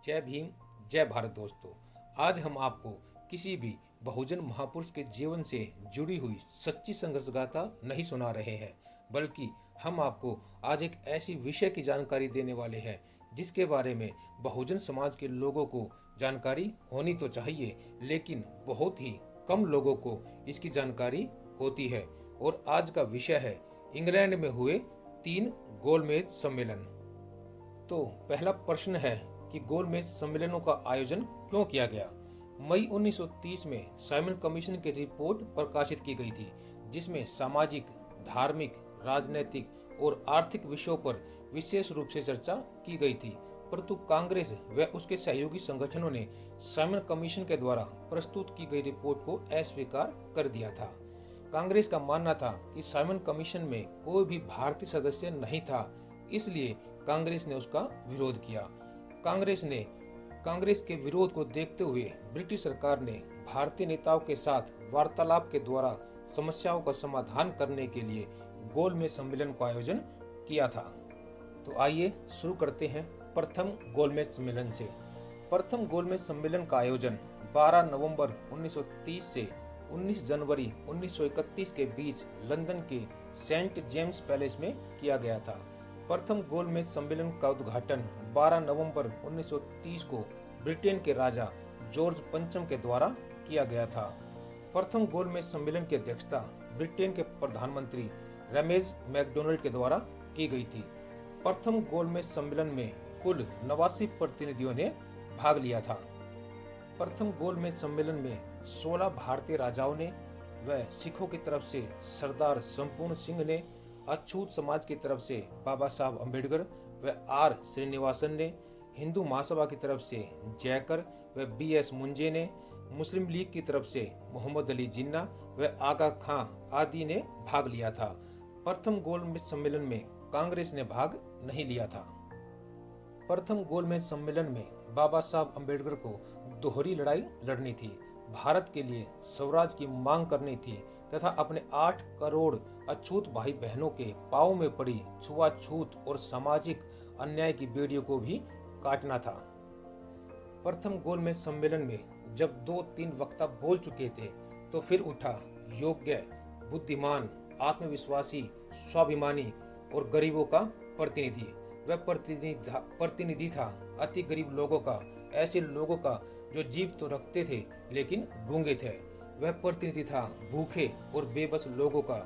जय भीम, जय भारत दोस्तों। आज हम आपको किसी भी बहुजन महापुरुष के जीवन से जुड़ी हुई सच्ची संघर्ष गाथा नहीं सुना रहे हैं, बल्कि हम आपको आज एक ऐसी विषय की जानकारी देने वाले हैं जिसके बारे में बहुजन समाज के लोगों को जानकारी होनी तो चाहिए, लेकिन बहुत ही कम लोगों को इसकी जानकारी होती है। और आज का विषय है इंग्लैंड में हुए 3 गोलमेज सम्मेलन। तो पहला प्रश्न है कि गोलमेज सम्मेलनों का आयोजन क्यों किया गया। मई 1930 में साइमन कमीशन की रिपोर्ट प्रकाशित की गई थी, जिसमें सामाजिक, धार्मिक, राजनैतिक और आर्थिक विषयों पर विशेष रूप से चर्चा की गई थी। परंतु कांग्रेस व उसके सहयोगी संगठनों ने साइमन कमीशन के द्वारा प्रस्तुत की गई रिपोर्ट को अस्वीकार कर दिया था। कांग्रेस का मानना था कि साइमन कमीशन में कोई भी भारतीय सदस्य नहीं था, इसलिए कांग्रेस ने उसका विरोध किया। कांग्रेस के विरोध को देखते हुए ब्रिटिश सरकार ने भारतीय नेताओं के साथ वार्तालाप के द्वारा समस्याओं का समाधान करने के लिए गोलमेज सम्मेलन का आयोजन किया था। तो आइए शुरू करते हैं प्रथम गोलमेज सम्मेलन से। प्रथम गोलमेज सम्मेलन का आयोजन 12 नवंबर 1930 से 19 जनवरी 1931 के बीच लंदन के सेंट जेम्स पैलेस में किया गया था। प्रथम गोलमेज सम्मेलन का उद्घाटन 12 नवंबर 1930 को ब्रिटेन के राजा जॉर्ज पंचम के द्वारा किया गया था। प्रथम गोलमेज सम्मेलन की अध्यक्षता ब्रिटेन के प्रधानमंत्री रमेश मैकडोनाल्ड के द्वारा की गई थी। प्रथम गोलमेज सम्मेलन में कुल 89 प्रतिनिधियों ने भाग लिया था। प्रथम गोलमेज सम्मेलन में 16 भारतीय राजाओं ने व सिखों की तरफ से सरदार संपूर्ण सिंह ने, अछूत समाज की तरफ से बाबा साहब अम्बेडकर व आर श्रीनिवासन ने, हिंदू महासभा की तरफ से जयकर व BS मुंजे ने, मुस्लिम लीग की तरफ से मोहम्मद अली जिन्ना व आगा खां आदि ने भाग लिया था। प्रथम गोलमेज सम्मेलन में कांग्रेस ने भाग नहीं लिया था। प्रथम गोलमेज सम्मेलन में बाबा साहब अम्बेडकर को दोहरी लड़ाई लड़नी थी। भारत के लिए स्वराज की मांग करनी थी तथा अपने 8 करोड़ अछूत भाई बहनों के पांव में पड़ी छुआछूत और सामाजिक अन्याय की बेड़ियों को भी काटना था। प्रथम गोलमेज सम्मेलन में जब 2-3 वक्ता बोल चुके थे तो फिर उठा योग्य, बुद्धिमान, आत्मविश्वासी, स्वाभिमानी और गरीबों का प्रतिनिधि। वह प्रतिनिधि था अति गरीब लोगों का, ऐसे लोगों का जो जीभ तो रखते थे लेकिन गूंगे थे। वह प्रतिनिधि था भूखे और बेबस लोगों का।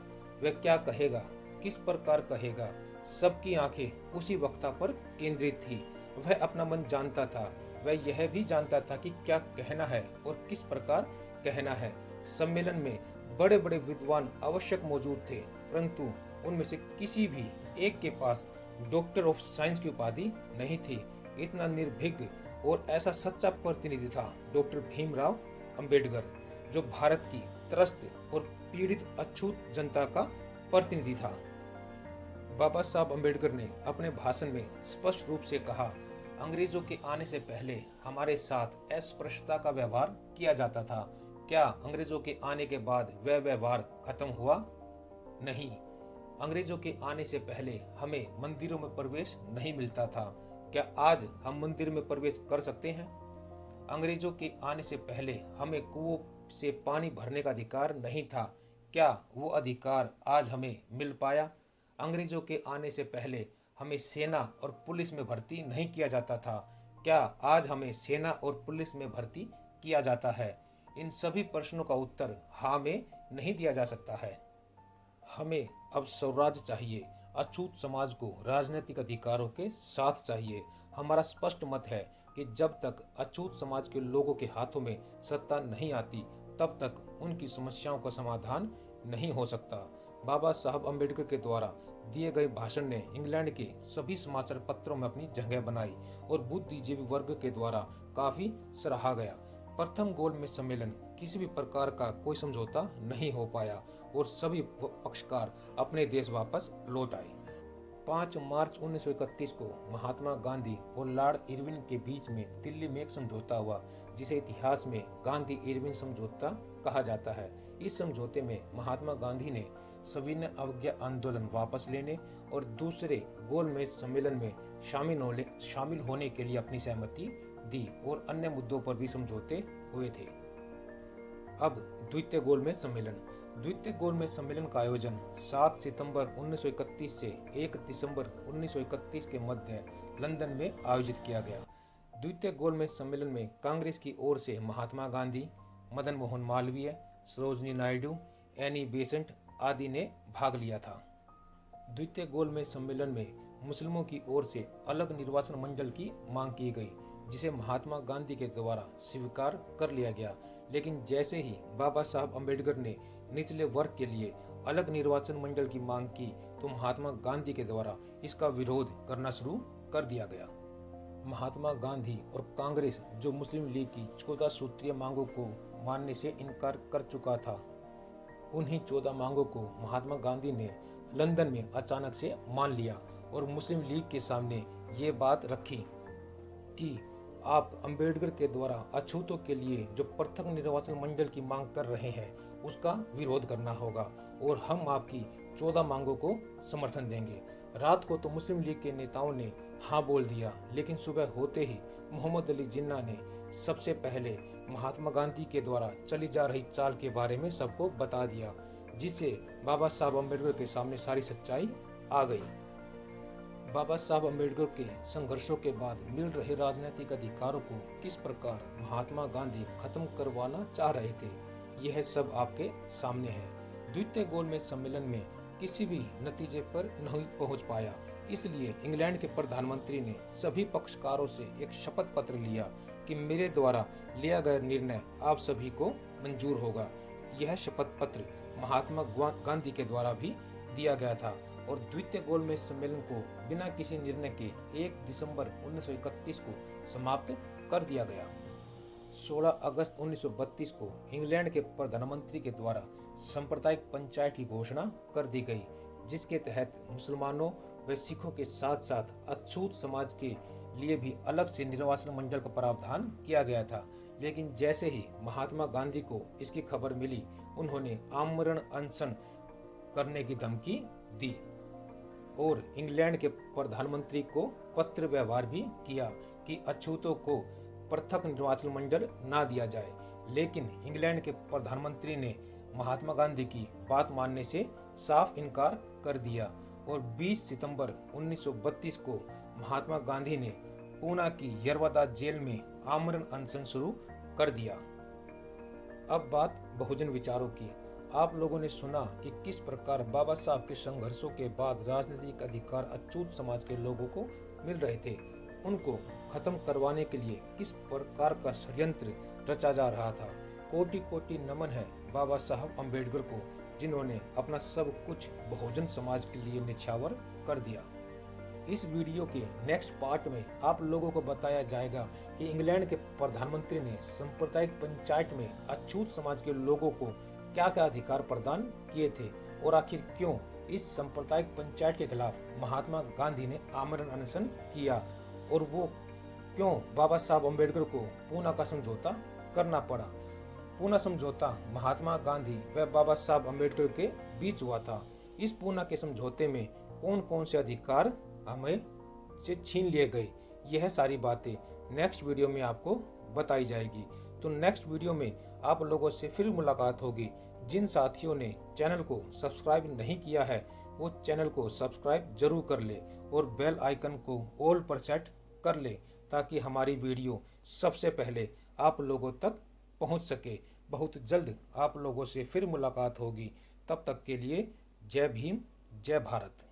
वह क्या कहेगा, किस प्रकार कहेगा, सबकी आंखें उसी वक्ता पर केंद्रित थी। वह अपना मन जानता था। वह यह भी जानता था कि क्या कहना है और किस प्रकार कहना है। सम्मेलन में बड़े बड़े विद्वान आवश्यक मौजूद थे, परंतु उनमें से किसी भी एक के पास डॉक्टर ऑफ साइंस की उपाधि नहीं थी। इतना निर्भीक और ऐसा सच्चा प्रतिनिधि था डॉक्टर भीमराव अंबेडकर, जो भारत की त्रस्त और पीड़ित अछूत जनता का प्रतिनिधि था। बाबा साहब अम्बेडकर ने अपने भाषण में स्पष्ट रूप से कहा, अंग्रेजों के आने से पहले हमारे साथ अस्पृश्यता का व्यवहार किया जाता था। क्या अंग्रेजों के आने के बाद वह व्यवहार खत्म हुआ? नहीं। अंग्रेजों के आने से पहले हमें मंदिरों में प्रवेश नहीं मिलता था। क्या आज हम मंदिर में प्रवेश कर सकते हैं? अंग्रेजों के आने से पहले हमें कुओं से पानी भरने का अधिकार नहीं था। क्या वो अधिकार आज हमें मिल पाया? अंग्रेजों के आने से पहले हमें सेना और पुलिस में भर्ती नहीं किया जाता था। क्या आज हमें सेना और पुलिस में भर्ती किया जाता है? इन सभी प्रश्नों का उत्तर हाँ में नहीं दिया जा सकता है। हमें अब स्वराज चाहिए। अछूत समाज को राजनीतिक अधिकारों के साथ चाहिए। हमारा स्पष्ट मत है कि जब तक अछूत समाज के लोगों के हाथों में सत्ता नहीं आती, तब तक उनकी समस्याओं का समाधान नहीं हो सकता। बाबा साहब अम्बेडकर के द्वारा दिए गए भाषण ने इंग्लैंड के सभी समाचार पत्रों में अपनी जगह बनाई और बुद्धिजीवी वर्ग के द्वारा काफी सराहा गया। प्रथम गोलमेज सम्मेलन किसी भी प्रकार का कोई समझौता नहीं हो पाया और सभी पक्षकार अपने देश वापस लौट आए। 5 मार्च 1931 को महात्मा गांधी और लॉर्ड इरविन के बीच में दिल्ली में एक समझौता हुआ, जिसे इतिहास में गांधी इरविन समझौता कहा जाता है। इस समझौते में महात्मा गांधी ने सविनय अवज्ञा आंदोलन वापस लेने और दूसरे गोलमेज सम्मेलन में शामिल होने के लिए अपनी सहमति दी और अन्य मुद्दों पर भी समझौते हुए थे। अब द्वितीय गोलमेज सम्मेलन। द्वितीय गोलमेज सम्मेलन का आयोजन 7 सितंबर 1931 से 1 दिसंबर 1931 के मध्य लंदन में आयोजित किया गया। द्वितीय गोलमेज सम्मेलन में कांग्रेस की ओर से महात्मा गांधी, मदन मोहन मालवीय, सरोजनी नायडू, एनी बेसेंट आदि ने भाग लिया था। द्वितीय गोलमेज सम्मेलन में मुस्लिमों की ओर से अलग निर्वाचन मंडल की मांग की गई, जिसे महात्मा गांधी के द्वारा स्वीकार कर लिया गया। लेकिन जैसे ही बाबा साहब अम्बेडकर ने निचले वर्ग के लिए अलग निर्वाचन मंडल की मांग की, तो महात्मा गांधी के द्वारा इसका विरोध करना शुरू कर दिया गया। महात्मा गांधी और कांग्रेस, जो मुस्लिम लीग की 14 सूत्रीय मांगों को मानने से इनकार कर चुका था, उन्हीं 14 मांगों को महात्मा गांधी ने लंदन में अचानक से मान लिया और मुस्लिम लीग के सामने ये बात रखी कि आप अंबेडकर के द्वारा अछूतों के लिए जो पृथक निर्वाचन मंडल की मांग कर रहे हैं, उसका विरोध करना होगा और हम आपकी 14 मांगों को समर्थन देंगे। रात को तो मुस्लिम लीग के नेताओं ने हाँ बोल दिया, लेकिन सुबह होते ही मोहम्मद अली जिन्ना ने सबसे पहले महात्मा गांधी के द्वारा चली जा रही चाल के बारे में सबको बता दिया, जिससे बाबा साहब अम्बेडकर के सामने सारी सच्चाई आ गई। बाबा साहब अम्बेडकर के संघर्षों के बाद मिल रहे राजनीतिक अधिकारों को किस प्रकार महात्मा गांधी खत्म करवाना चाह रहे थे, यह सब आपके सामने है। द्वितीय गोलमेज सम्मेलन में किसी भी नतीजे पर नहीं पहुंच पाया, इसलिए इंग्लैंड के प्रधानमंत्री ने सभी पक्षकारों से एक शपथ पत्र लिया कि मेरे द्वारा लिया गया निर्णय आप सभी को मंजूर होगा। यह शपथ पत्र महात्मा गांधी के द्वारा भी दिया गया था और द्वितीय गोलमेज सम्मेलन को बिना किसी निर्णय के 1 दिसंबर 1931 को समाप्त कर दिया गया। 16 अगस्त 1932 को इंग्लैंड के प्रधानमंत्री के द्वारा सांप्रदायिक पंचायत की घोषणा कर दी गई, जिसके तहत मुसलमानों व सिखों के साथ साथ अछूत समाज के लिए भी अलग से निर्वाचन मंडल का प्रावधान किया गया था। लेकिन जैसे ही महात्मा गांधी को इसकी खबर मिली, उन्होंने आमरण अनशन करने की धमकी दी और इंग्लैंड के प्रधानमंत्री को पत्र व्यवहार भी किया कि अछूतों को पृथक निर्वाचन मंडल ना दिया जाए। लेकिन इंग्लैंड के प्रधानमंत्री ने महात्मा गांधी की बात मानने से साफ इनकार कर दिया और 20 सितंबर 1932 को महात्मा गांधी ने पूना की यरवदा जेल में आमरण अनशन शुरू कर दिया। अब बात बहुजन विचारों की। आप लोगों ने सुना कि किस प्रकार बाबा साहब के संघर्षों के बाद राजनीतिक अधिकार अछूत समाज के लोगों को मिल रहे थे। उनको खत्म करवाने के लिए किस प्रकार का षड्यंत्र रचा जा रहा था। कोटि कोटि नमन है बाबा साहब अम्बेडकर को, जिन्होंने अपना सब कुछ बहुजन समाज के लिए निछावर कर दिया। इस वीडियो के नेक्स्ट पार्ट में आप लोगों को बताया जाएगा कि इंग्लैंड के प्रधानमंत्री ने सांप्रदायिक पंचायत में अछूत समाज के लोगों को क्या क्या अधिकार प्रदान किए थे और आखिर क्यों इस सांप्रदायिक पंचायत के खिलाफ महात्मा गांधी ने आमरण अनशन किया और वो क्यों बाबा साहब अम्बेडकर को पूना का समझौता करना पड़ा। पूना समझौता महात्मा गांधी व बाबा साहब अम्बेडकर के बीच हुआ था। इस पूना के समझौते में कौन कौन से अधिकार हमें से छीन लिए गए, यह सारी बातें नेक्स्ट वीडियो में आपको बताई जाएगी। तो नेक्स्ट वीडियो में आप लोगों से फिर मुलाकात होगी। जिन साथियों ने चैनल को सब्सक्राइब नहीं किया है, वो चैनल को सब्सक्राइब जरूर कर ले और बेल आइकन को ऑल पर सेट कर ले, ताकि हमारी वीडियो सबसे पहले आप लोगों तक पहुंच सके। बहुत जल्द आप लोगों से फिर मुलाकात होगी। तब तक के लिए जय भीम, जय भारत।